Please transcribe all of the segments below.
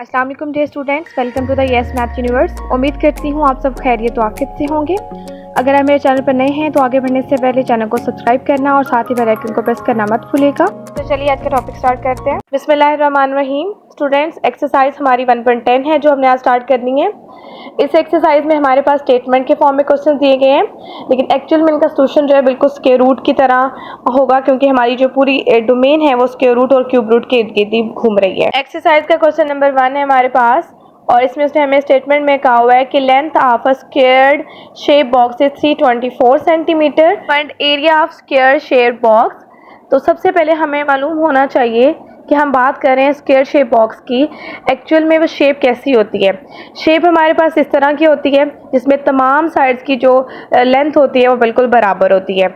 अस्सलाम वालेकुम dear students, welcome to the yes math universe. उम्मीद करती हूँ आप सब खैरियत तो आफियत से होंगे। अगर आप मेरे चैनल पर नए हैं तो आगे बढ़ने से पहले चैनल को सब्सक्राइब करना और साथ ही बेल आइकन को प्रेस करना मत भूलिएगा। तो चलिए आज का टॉपिक स्टार्ट करते हैं। बिस्मिल्लाहिर्रहमानिर्रहीम। स्टूडेंट्स, एक्सरसाइज हमारी 1.10 है जो हमने आज स्टार्ट करनी है। इस एक्सरसाइज में हमारे पास स्टेटमेंट के फॉर्म में क्वेश्चन दिए गए हैं, लेकिन एक्चुअल में इनका सोल्यूशन जो है बिल्कुल स्क्वायर रूट की तरह होगा, क्योंकि हमारी जो पूरी डोमेन है वो स्क्वायर रूट और क्यूब रूट के इर्द गिर्द ही घूम रही है। एक्सरसाइज का क्वेश्चन नंबर 1 है हमारे पास, और इसमें उसने हमें स्टेटमेंट में कहा हुआ है कि length of a squared shape box is 324 centimetre, find area of square shape box. तो सबसे पहले हमें मालूम होना चाहिए कि हम बात कर रहे हैं स्क्वायर शेप बॉक्स की, एक्चुअल में वो शेप कैसी होती है। शेप हमारे पास इस तरह की होती है जिसमें तमाम साइड्स की जो लेंथ होती है वो बिल्कुल बराबर होती है।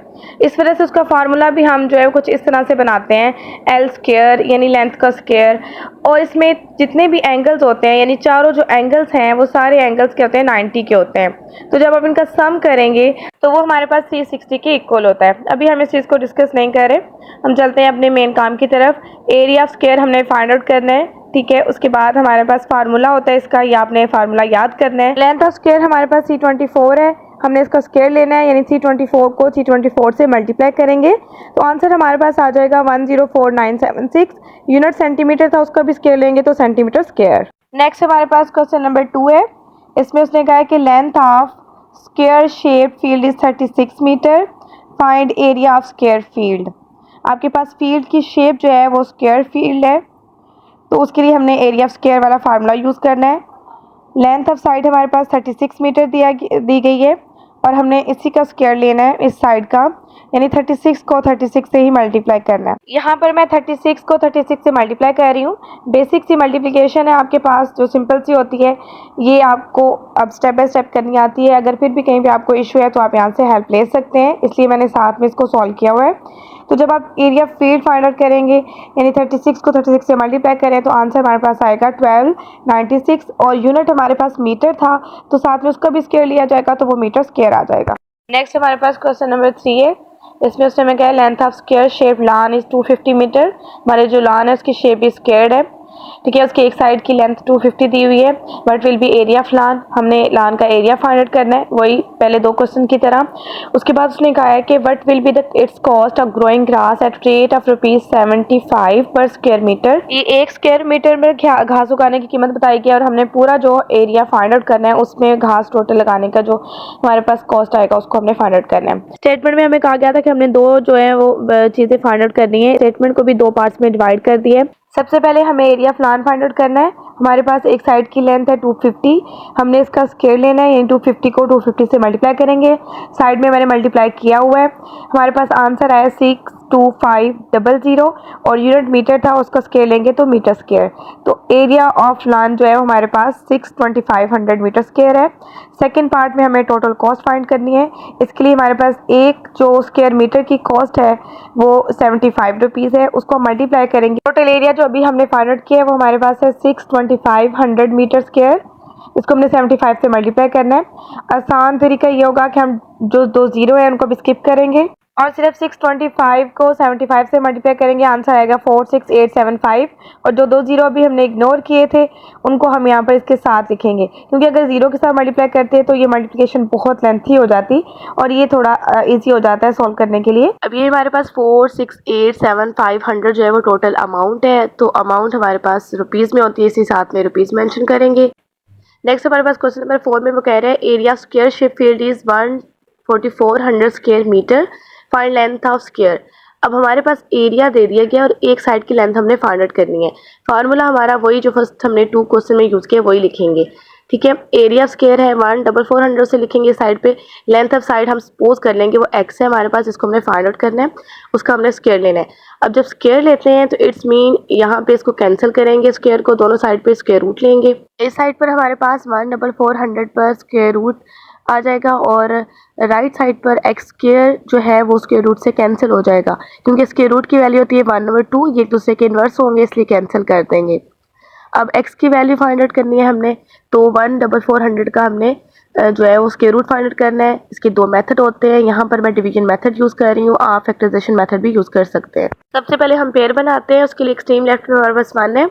इस वजह से उसका फार्मूला भी हम जो है कुछ इस तरह से बनाते हैं, एल स्क्वायर यानी लेंथ का स्क्वायर। और इसमें जितने भी एंगल्स होते हैं यानी चारों जो एंगल्स हैं वो सारे एंगल्स के होते हैं 90 के होते हैं। तो जब आप इनका सम करेंगे तो वो हमारे पास 360 के इक्वल होता है। अभी हम इस चीज़ को डिस्कस नहीं कर रहे, हम चलते हैं अपने मेन काम की तरफ। एरिया ऑफ स्क्वायर हमने फाइंड आउट करना है, ठीक है। उसके बाद हमारे पास फार्मूला होता है इसका, ये आपने फार्मूला याद करना है। लेंथ ऑफ स्क्वायर हमारे पास 324 है, हमने इसका स्क्वायर लेना है, यानी 324 को 324 से मल्टीप्लाई करेंगे तो आंसर हमारे पास आ जाएगा 104976। यूनिट सेंटीमीटर था, उसका भी स्क्वायर लेंगे तो सेंटीमीटर स्क्वायर। नेक्स्ट हमारे पास क्वेश्चन नंबर 2 है। इसमें उसने कहा है कि length of square shape field is 36 metre, find area of square field. आपके पास फील्ड की शेप जो है वो स्क्वायर फील्ड है, तो उसके लिए हमने एरिया ऑफ स्क्वायर वाला फार्मूला यूज़ करना है। लेंथ ऑफ साइड हमारे पास 36 मीटर दी गई है और हमने इसी का स्क्वायर लेना है इस साइड का, यानी 36 को 36 से ही मल्टीप्लाई करना है। यहाँ पर मैं 36 को 36 से मल्टीप्लाई कर रही हूँ। बेसिक सी मल्टीप्लिकेशन है आपके पास जो सिंपल सी होती है, ये आपको अब स्टेप बाय स्टेप करनी आती है। अगर फिर भी कहीं पे आपको इशू है तो आप यहाँ से हेल्प ले सकते हैं, इसलिए मैंने साथ में इसको सॉल्व किया हुआ है। तो जब आप एरिया फील्ड फाइंड आउट करेंगे यानी 36 को 36 से मल्टीप्लाई करें तो आंसर हमारे पास आएगा 1296, और यूनिट हमारे पास मीटर था तो साथ में उसका भी स्क्वायर लिया जाएगा तो वो मीटर स्क्वायर आ जाएगा। नेक्स्ट हमारे पास क्वेश्चन नंबर 3 है। इसमें उसने हमें कहा है length of square shape lawn is 250 metre. हमारे जो लान है उसकी शेप भी स्क्वायर्ड है, ठीक है। उसके एक साइड की लेंथ 250 दी हुई है, but will be area of lawn. हमने लान का एरिया फाइंड आउट करना है, वही पहले दो क्वेश्चन की तरह। उसके बाद उसने कहा है कि what will be the it's cost of growing grass at rate of ₹75 पर स्क्वायर मीटर। ये एक स्क्वायर मीटर में घास उगाने की कीमत बताई गई और हमने पूरा जो एरिया फाइंड आउट करना है उसमें घास टोटल लगाने का जो हमारे पास कॉस्ट आएगा उसको हमने फाइंड आउट करना है। स्टेटमेंट में हमें कहा गया था कि हमने दो जो है वो चीज़ें फाइंड आउट करनी है। स्टेटमेंट को भी दो पार्ट्स में डिवाइड कर दिया है। सबसे पहले हमें area of lawn find out करना है। हमारे पास एक साइड की लेंथ है 250, हमने इसका स्क्वायर लेना है, यानी 250 को 250 से मल्टीप्लाई करेंगे। साइड में मैंने मल्टीप्लाई किया हुआ है। हमारे पास आंसर आया 62500, और यूनिट मीटर था, उसका स्क्वायर लेंगे तो मीटर स्क्वायर। तो एरिया ऑफ लान जो है हमारे पास 62500 मीटर स्क्वायर है। सेकेंड पार्ट में हमें टोटल कॉस्ट फाइंड करनी है। इसके लिए हमारे पास एक जो स्क्वायर मीटर की कॉस्ट है वो 75 रुपीज़ है, उसको मल्टीप्लाई करेंगे। टोटल एरिया जो अभी हमने फाइंड आउट किया है वो हमारे पास है 62500 मीटर स्क्वायर। इसको हमने 75 से मल्टीप्लाई करना है। आसान तरीका ये होगा कि हम जो दो जीरो है उनको भी स्किप करेंगे और सिर्फ 625 को 75 से मल्टीप्लाई करेंगे, आंसर आएगा 46875। और जो दो जीरो अभी हमने इग्नोर किए थे उनको हम यहाँ पर इसके साथ लिखेंगे, क्योंकि अगर जीरो के साथ मल्टीप्लाई करते हैं तो ये मल्टीप्लिकेशन बहुत लेंथी हो जाती और ये थोड़ा इजी हो जाता है सॉल्व करने के लिए। अब ये हमारे पास 4687500 जो है वो टोटल अमाउंट है, तो अमाउंट हमारे पास रुपीज़ में होती है, इसी साथ में रुपीज़ मेंशन करेंगे। नेक्स्ट हमारे पास क्वेश्चन नंबर 4 में वो कह रहे हैं area square shape field is 14400 square metre, find length of square. अब हमारे पास एरिया दे दिया गया और एक साइड की लेंथ हमने फाइंड आउट करनी है। फार्मूला हमारा वही जो फर्स्ट हमने 2 क्वेश्चन में यूज़ किया वही लिखेंगे, ठीक है। एरिया स्क्वायर है 14400 से लिखेंगे साइड पे। लेंथ ऑफ साइड हम सपोज कर लेंगे वो x है हमारे पास, इसको हमने फाइंड आउट करना है, उसका हमने स्क्वायर लेना है। अब जब स्क्वायर लेते हैं तो इट्स मीन यहाँ पे इसको कैंसिल करेंगे, स्क्वायर को दोनों साइड पे स्क्वायर रूट लेंगे। इस साइड पर हमारे पास 14400 पर स्क्वायर रूट आ जाएगा और राइट साइड पर एक्स स्क्वायर जो है वो स्क्वायर रूट से कैंसिल हो जाएगा, क्योंकि स्क्वायर रूट की वैल्यू होती है 1/2, ये एक दूसरे के इन्वर्स होंगे इसलिए कैंसिल कर देंगे। अब x की वैल्यू फाइंड आउट करनी है हमने, तो 14400 का हमने जो है वो स्क्वायर रूट फाइंड आउट करना है। इसके दो मेथड होते हैं, यहाँ पर मैं डिवीजन मेथड यूज़ कर रही हूँ, आप फैक्टराइजेशन मेथड भी यूज़ कर सकते हैं। सबसे पहले हम पेयर बनाते हैं, उसके लिए एक्सट्रीम लेफ्ट में हमारे पास 1 है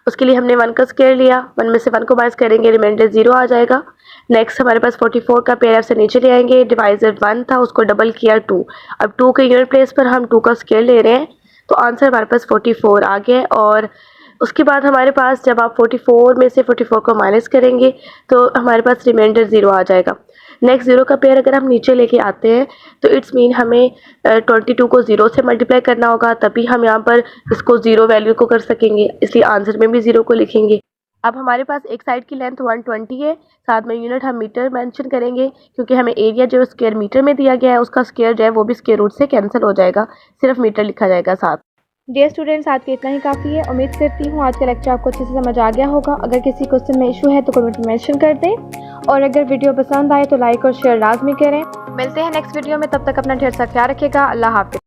उसके लिए हमने 1 का स्क्वायर लिया, 1 में से 1 को माइनस करेंगे, रिमाइंडर 0 आ जाएगा। नेक्स्ट हमारे पास 44 का पेयर से नीचे ले आएंगे, डिवाइजर 1 था उसको डबल किया 2, अब 2 के यूनिट प्लेस पर हम 2 का स्क्वायर ले रहे हैं, तो आंसर हमारे पास 44 आ गया। और उसके बाद हमारे पास जब आप 44 में से 44 को माइनस करेंगे तो हमारे पास रिमाइंडर 0 आ जाएगा। नेक्स्ट 0 का पेयर अगर हम नीचे लेके आते हैं तो इट्स मीन हमें 22 को 0 से मल्टीप्लाई करना होगा, तभी हम यहाँ पर इसको 0 वैल्यू को कर सकेंगे, इसलिए आंसर में भी 0 को लिखेंगे। अब हमारे पास एक साइड की लेंथ 120 है, साथ में यूनिट हम मीटर मेंशन करेंगे क्योंकि हमें एरिया जो स्क्वायर मीटर में दिया गया है उसका स्क्वायर जो है वो भी स्क्वायर रूट से कैंसिल हो जाएगा, सिर्फ मीटर लिखा जाएगा साथ। डियर स्टूडेंट्स, आज के इतना ही काफ़ी है। उम्मीद करती हूँ आज का लेक्चर आपको अच्छे से समझ आ गया होगा। अगर किसी क्वेश्चन में इशू है तो कमेंट में मेंशन कर दें, और अगर वीडियो पसंद आए तो लाइक और शेयर लाजमी करें। मिलते हैं नेक्स्ट वीडियो में, तब तक अपना ढेर सारा ख्याल रखिएगा। अल्लाह हाफिज़।